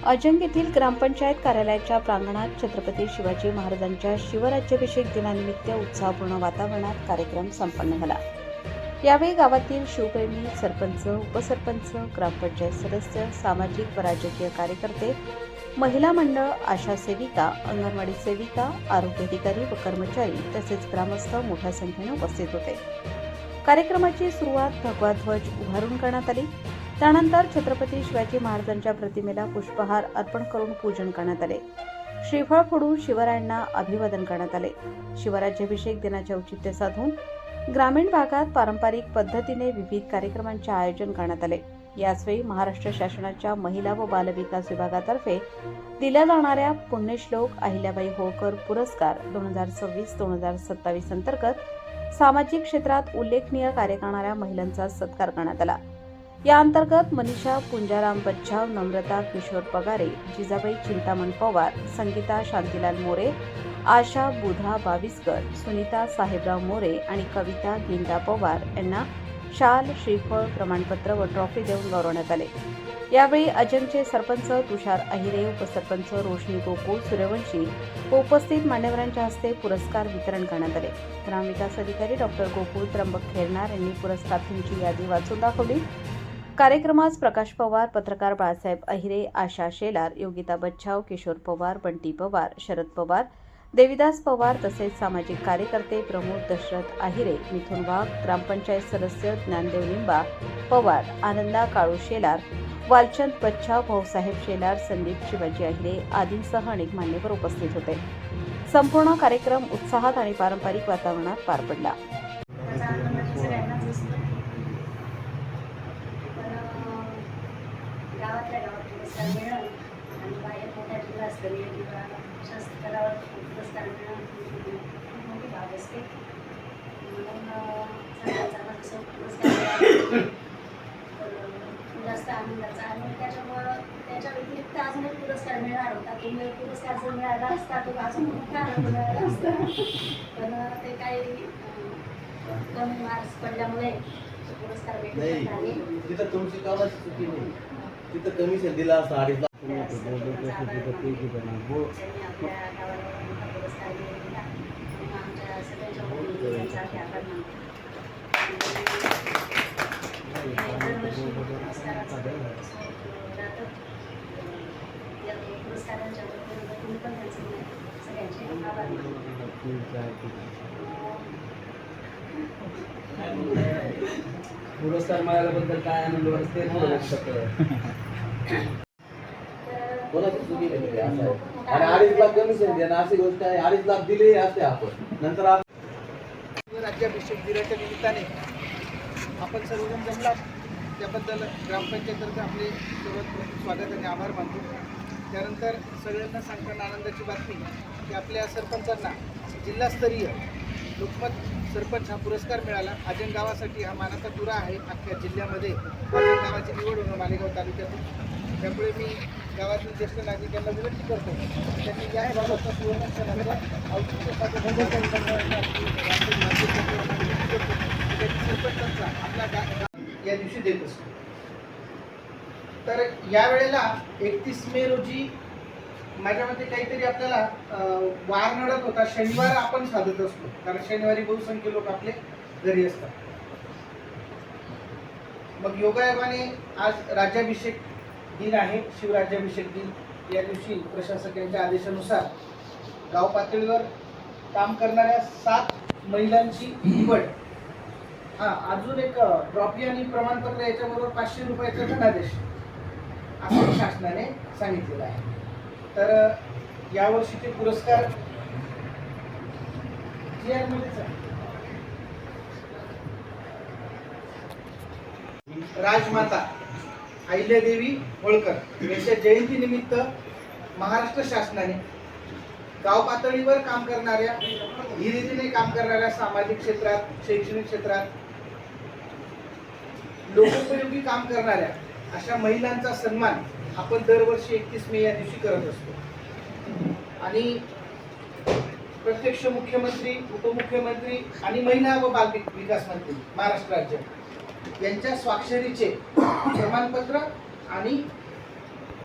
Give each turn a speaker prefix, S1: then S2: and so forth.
S1: अजंग येथील ग्रामपंचायत कार्यालयाच्या प्रांगणात छत्रपती शिवाजी महाराजांच्या शिवराज्याभिषेक दिनानिमित्त उत्साहपूर्ण वातावरणात कार्यक्रम संपन्न झाला। यावेळी गावातील शिवप्रेमी, सरपंच, उपसरपंच, ग्रामपंचायत सदस्य, सामाजिक व राजकीय कार्यकर्ते, महिला मंडळ, आशा सेविका, अंगणवाडी सेविका, आरोग्य अधिकारी व कर्मचारी तसेच ग्रामस्थ मोठ्या संख्येने उपस्थित होते। कार्यक्रमाची सुरुवात भगवा ध्वज उभारून करण्यात आली। त्यानंतर छत्रपती शिवाजी महाराजांच्या प्रतिमेला पुष्पहार अर्पण करून पूजन करण्यात आले। श्रीफळ फोडून शिवरायांना अभिवादन करण्यात आले। शिवराज्याभिषेक दिनाचे औचित्य साधून ग्रामीण भागात पारंपरिक पद्धतीने विविध कार्यक्रमांचे आयोजन करण्यात आले। याचवेळी महाराष्ट्र शासनाच्या महिला व बालविकास विभागातर्फे दिल्या जाणाऱ्या पुण्यश्लोक अहिल्याबाई होळकर पुरस्कार 2026-2027 अंतर्गत सामाजिक क्षेत्रात उल्लेखनीय कार्य करणाऱ्या महिलांचा सत्कार करण्यात आला। या अंतर्गत मनीषा पुंजाराम बच्छाव, नम्रता किशोर पगारे, जिजाबाई चिंतामण पवार, संगीता शांतीलाल मोरे, आशा बुधा बाविस्कर, सुनीता साहेबराव मोरे आणि कविता गिंदा पवार यांना शाल, श्रीफळ, प्रमाणपत्र व ट्रॉफी देऊन गौरवण्यात आले। यावेळी अजंगचे सरपंच तुषार अहिरे, उपसरपंच रोशनी गोकुळ सूर्यवंशी व उपस्थित मान्यवरांच्या हस्ते पुरस्कार वितरण करण्यात आले। ग्रामविकास अधिकारी डॉक्टर गोकुळ त्र्यंबक खेरणार यांनी पुरस्कारार्थींची यादी वाचून दाखवली। कार्यक्रमास प्रकाश पवार, पत्रकार बाळासाहेब अहिरे, आशा शेलार, योगिता बच्छाव, किशोर पवार, बंटी पवार, शरद पवार, देविदास पवार तसेच सामाजिक कार्यकर्ते प्रमोद दशरथ अहिरे, मिथुन वाघ, ग्रामपंचायत सदस्य ज्ञानदेव निंबा पवार, आनंदा काळू शेलार, वालचंद बच्छाव, भाऊसाहेब शेलार, संदीप शिवाजी अहिरे आदींसह अनेक मान्यवर उपस्थित होते। संपूर्ण कार्यक्रम उत्साहात आणि पारंपरिक वातावरणात पार पडला।
S2: गावातल्या गावात पुरस्कार मिळणं आणि बाहेर मोठ्या जिल्हास्तरीय किंवा शासकीय पुरस्कार मिळणं खूप मोठी बाब असते। म्हणून जसं पुरस्कार मिळाला तर जास्त आनंदाचा आणि त्याच्या व्यतिरिक्त अजून एक पुरस्कार मिळणार होता। तो पुरस्कार जर मिळाला असता तर अजून मोठा आनंद मिळाला असता, पण ते काही कमी मार्क्स पडल्यामुळे पुरस्कार भेटत नाही।
S3: तिथं तुमची कामाची चुकी नाही, तिथं कमिशन दिला असं 2.5 लाख
S4: पुरस्कार मिळाल्याबद्दल काय आनंद वाटते
S3: कोणाची चुकी नाही असं आहे। आणि 2.5 लाख कमिशन देणं अशी गोष्ट आहे, 2.5 लाख दिले असते आपण नंतर
S5: राज्याभिषेक दिनाच्या निमित्ताने आपण सर्वजण जमलात त्याबद्दल ग्रामपंचायततर्फे आपले सर्वात स्वागत आणि आभार मानतो। त्यानंतर सगळ्यांना सांगताना आनंदाची बातमी की आपल्या सरपंचांना जिल्हास्तरीय लोकमत सरपंच हा पुरस्कार मिळाला। अजंग गावासाठी हा मानाचा तुरा आहे अख्ख्या जिल्ह्यामध्ये। अजंग गावाची निवड होणं मालेगाव तालुक्यातून, त्यामुळे मी गावातील ज्येष्ठ नागरिकांना विनंती करतो त्यांनी या बाबतचा सुवर्णक्षणाचा औचित्य साधून सरपंचांचा आपला या दिवशी देत असतो। तर यावेळेला 31 मे रोजी माझ्या मते काहीतरी आपल्याला वार नडत होता। शनिवार आपण साधत असतो कारण शनिवारी बहुसंख्य लोक आपले घरी असतात। मग योगायोगाने आज राज्याभिषेक दिन आहे, शिवराज्याभिषेक दिन। या दिवशी प्रशासकांच्या आदेशानुसार गाव पातळीवर काम करणाऱ्या 7 महिलांची निवड, अजून एक ट्रॉफी आणि प्रमाणपत्र याच्याबरोबर 500 रुपयाचा धनादेश असं शासनाने सांगितलेलं आहे। तर यावर्षीचे पुरस्कार राजमाता अहिल्यादेवी होळकर यांच्या जयंतीनिमित्त महाराष्ट्र शासनाने गाव पातळीवर काम करणाऱ्या, धीरेधीरे काम करणाऱ्या, सामाजिक क्षेत्रात, शैक्षणिक क्षेत्रात लोकोपयोगी काम करणाऱ्या अशा महिलांचा सन्मान आपण दरवर्षी 31 मे या दिवशी करत असतो। आणि प्रत्यक्ष मुख्यमंत्री, उपमुख्यमंत्री आणि महिला व बाल विकास मंत्री महाराष्ट्र राज्य यांच्या स्वाक्षरीचे प्रमाणपत्र आणि